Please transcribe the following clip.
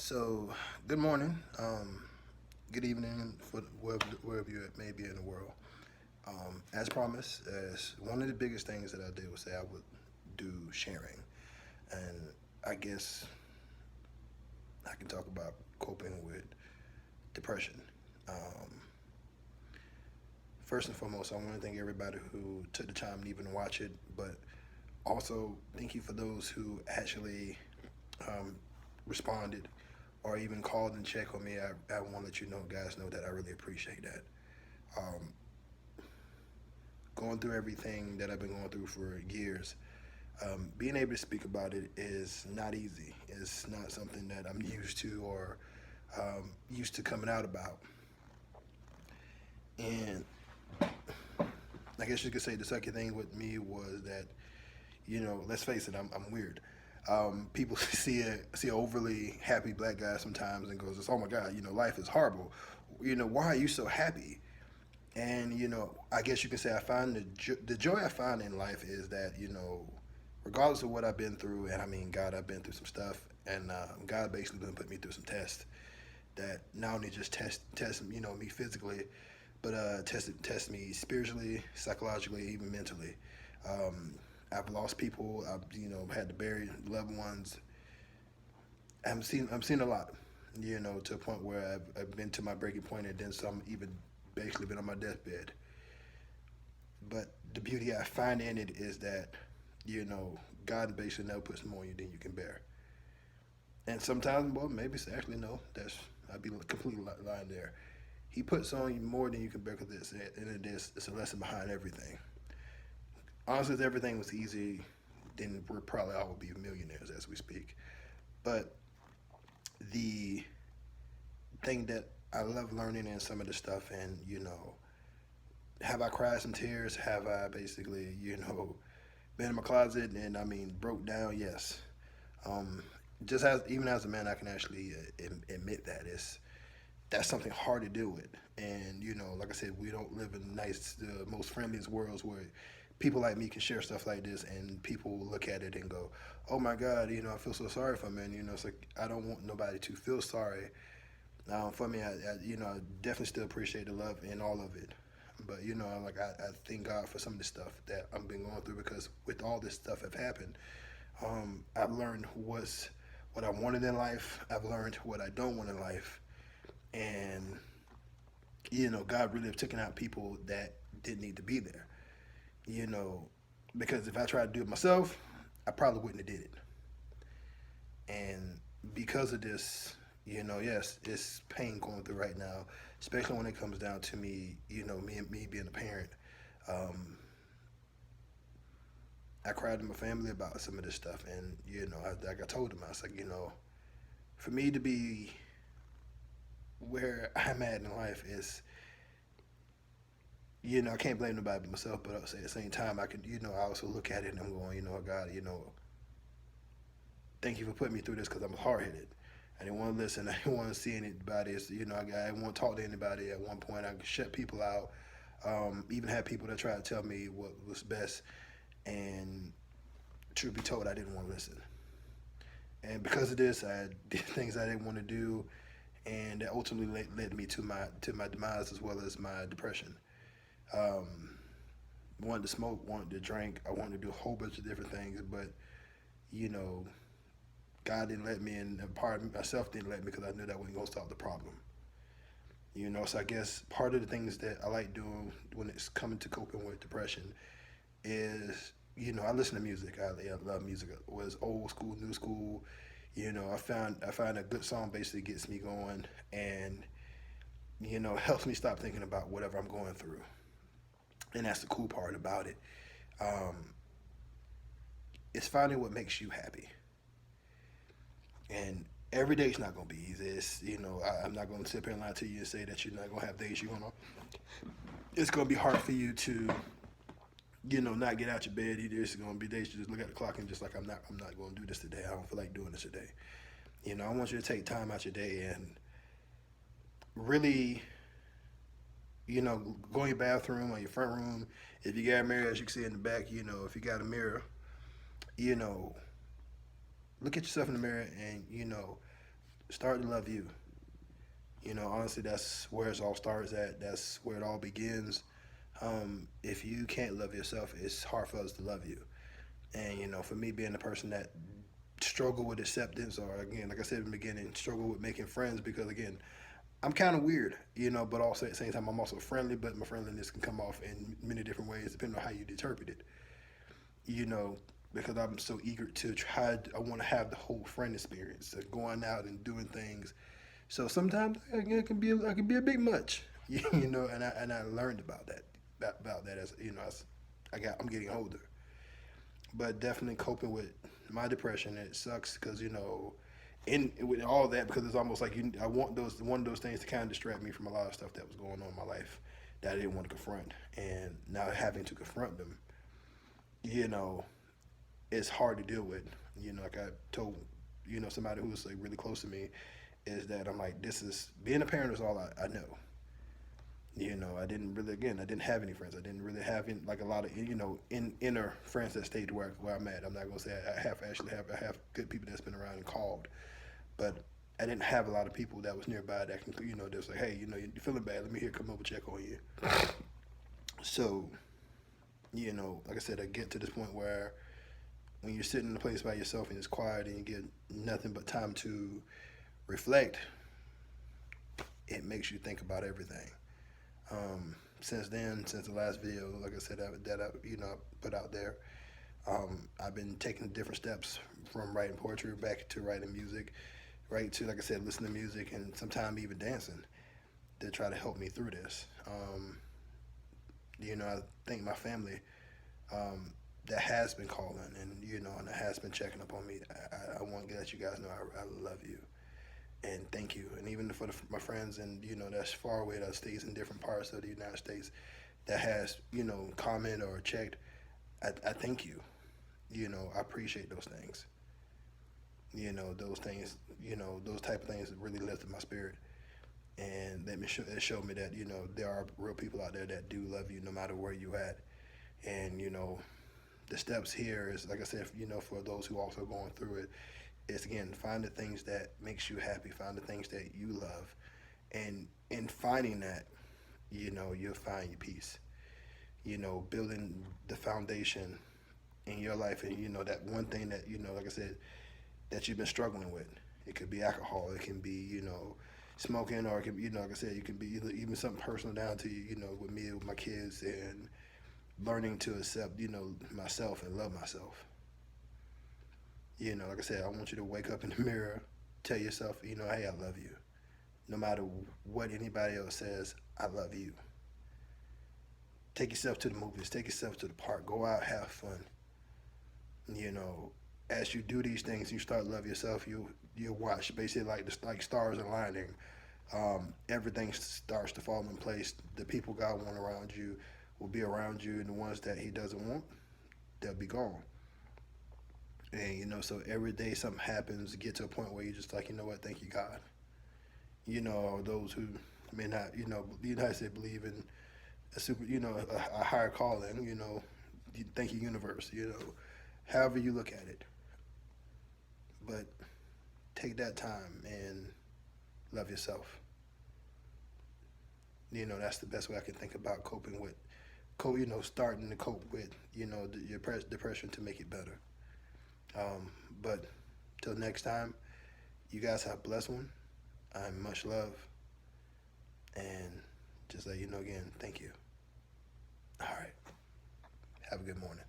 So, good morning, good evening for wherever you may be in the world. As promised, as one of the biggest things that I did was say I would do sharing, and I guess I can talk about coping with depression. Um, First and foremost, I want to thank everybody who took the time to even watch it, but also thank you for those who actually um, responded or even called and checked on me. I want to let you know, guys, know that I really appreciate that. Um, Going through everything that I've been going through for years, being able to speak about it is not easy. It's not something that I'm used to or used to coming out about. And I guess you could say the second thing with me was that, let's face it, I'm weird. People see a overly happy black guy sometimes and goes, "Oh my God, life is horrible. Why are you so happy?" And I guess you can say I find the joy I find in life is that regardless of what I've been through, and I mean, God, I've been through some stuff, and God basically been put me through some tests that not only just test me physically, but test me spiritually, psychologically, even mentally. Um, I've lost people. I've had to bury loved ones. I'm seeing a lot. To a point where I've been to my breaking point, and then some even basically been on my deathbed. But the beauty I find in it is that, God basically never puts more on you than you can bear. And sometimes, well, maybe it's actually no. I'd be completely lying there. He puts on you more than you can bear because it's a lesson behind everything. Honestly, if everything was easy, then we're probably all would be millionaires as we speak. But the thing that I love learning in some of the stuff, and have I cried some tears? Have I basically, been in my closet and I mean broke down? Yes. Um, just as even as a man, I can actually admit that that's something hard to deal with. And like I said, we don't live in nice, the most friendliest worlds where people like me can share stuff like this, and people look at it and go, "Oh my God, I feel so sorry for him." And it's like I don't want nobody to feel sorry. For me, I definitely still appreciate the love and all of it. But like I thank God for some of the stuff that I've been going through because with all this stuff have happened, I've learned what I wanted in life. I've learned what I don't want in life, and God really have taken out people that didn't need to be there. You know, because if I tried to do it myself, I probably wouldn't have did it. And because of this, yes, it's pain going through right now, especially when it comes down to me. Me being a parent. Um, I cried to my family about some of this stuff, and like I told them, I was like, for me to be where I'm at in life is, I can't blame nobody but myself. But at the same time, I can, I also look at it and I'm going, God, thank you for putting me through this because I'm hard headed. I didn't want to listen. I didn't want to see anybody. I didn't want to talk to anybody. At one point, I shut people out. Even had people that tried to tell me what was best, and truth be told, I didn't want to listen. And because of this, I did things I didn't want to do, and that ultimately led me to my demise as well as my depression. Um, Wanted to smoke, wanted to drink, I wanted to do a whole bunch of different things, but you know, God didn't let me, and part of myself didn't let me because I knew that wasn't gonna solve the problem. So I guess part of the things that I like doing when it's coming to coping with depression is, I listen to music. I love music. Whether it's old school, new school. I find a good song basically gets me going, and helps me stop thinking about whatever I'm going through. And that's the cool part about it. Um, it's finding what makes you happy. And every day's not gonna be easy. I'm not gonna sit here and lie to you and say that you're not gonna have days you're gonna. It's gonna be hard for you to, not get out your bed. There's gonna be days you just look at the clock and just like I'm not gonna do this today. I don't feel like doing this today. I want you to take time out your day and really, go in your bathroom or your front room. If you got a mirror, as you can see in the back, if you got a mirror, you know, look at yourself in the mirror and Start to love you. You know, honestly, that's where it all starts at. That's where it all begins. If you can't love yourself, it's hard for us to love you. And you know, for me being the person that struggle with acceptance, or again, like I said in the beginning, struggle with making friends because again, I'm kind of weird, you know, but also at the same time, I'm also friendly. But my friendliness can come off in many different ways depending on how you interpret it. You know, because I'm so eager to try. I want to have the whole friend experience of going out and doing things. So sometimes it can be I can be a bit much, you know, and I learned about that as you know as I'm getting older, but definitely coping with my depression. It sucks because you know, in with all that because it's almost like I want those one of those things to kind of distract me from a lot of stuff that was going on in my life that I didn't want to confront, and now having to confront them, you know, it's hard to deal with. You know, like I told you know somebody who was like really close to me is that I'm like this is being a parent is all I know. You know, I didn't really again I didn't have any friends. I didn't really have like a lot of you know inner friends that stayed where I'm at. I'm not gonna say I have good people that's been around and called, but I didn't have a lot of people that was nearby that can you know just like hey you know you're feeling bad, let me here come over check on you. So you know like I said I get to this point where when you're sitting in a place by yourself and it's quiet and you get nothing but time to reflect, it makes you think about everything. Since then, since the last video, like I said, that I you know put out there, I've been taking different steps from writing poetry back to writing music, right to like I said, listening to music and sometimes even dancing to try to help me through this. You know, I think my family that has been calling and you know and that has been checking up on me. I want to let you guys know I love you and thank you. And even for my friends and you know that's far away that stays in different parts of the United States that has you know commented or checked, I thank you. You know I appreciate those things. You know those things. You know those type of things that really lifted my spirit and it showed me that you know there are real people out there that do love you no matter where you at. And you know the steps here is like I said, you know, for those who also going through it, is again find the things that makes you happy, find the things that you love, and in finding that, you know, you'll find your peace. You know, building the foundation in your life, and you know that one thing that you know, like I said, that you've been struggling with. It could be alcohol, it can be you know smoking, or it can be you know like I said, it can be even something personal down to you know with me with my kids and learning to accept you know myself and love myself. You know, like I said, I want you to wake up in the mirror, tell yourself, you know, hey, I love you. No matter what anybody else says, I love you. Take yourself to the movies, take yourself to the park, go out, have fun. You know, as you do these things, you start to love yourself. You watch basically like stars aligning. Everything starts to fall in place. The people God want around you will be around you, and the ones that He doesn't want, they'll be gone. And you know, so every day something happens, get to a point where you're just like, you know what, thank you, God. You know, those who may not, you know, the United States believe in a super, you know, a higher calling, you know, thank you, universe, you know, however you look at it. But take that time and love yourself. You know, that's the best way I can think about coping with, you know, starting to cope with, you know, your depression to make it better. Um, but till next time, you guys have a blessed one. I'm much love. And just let you know again, thank you. All right. Have a good morning.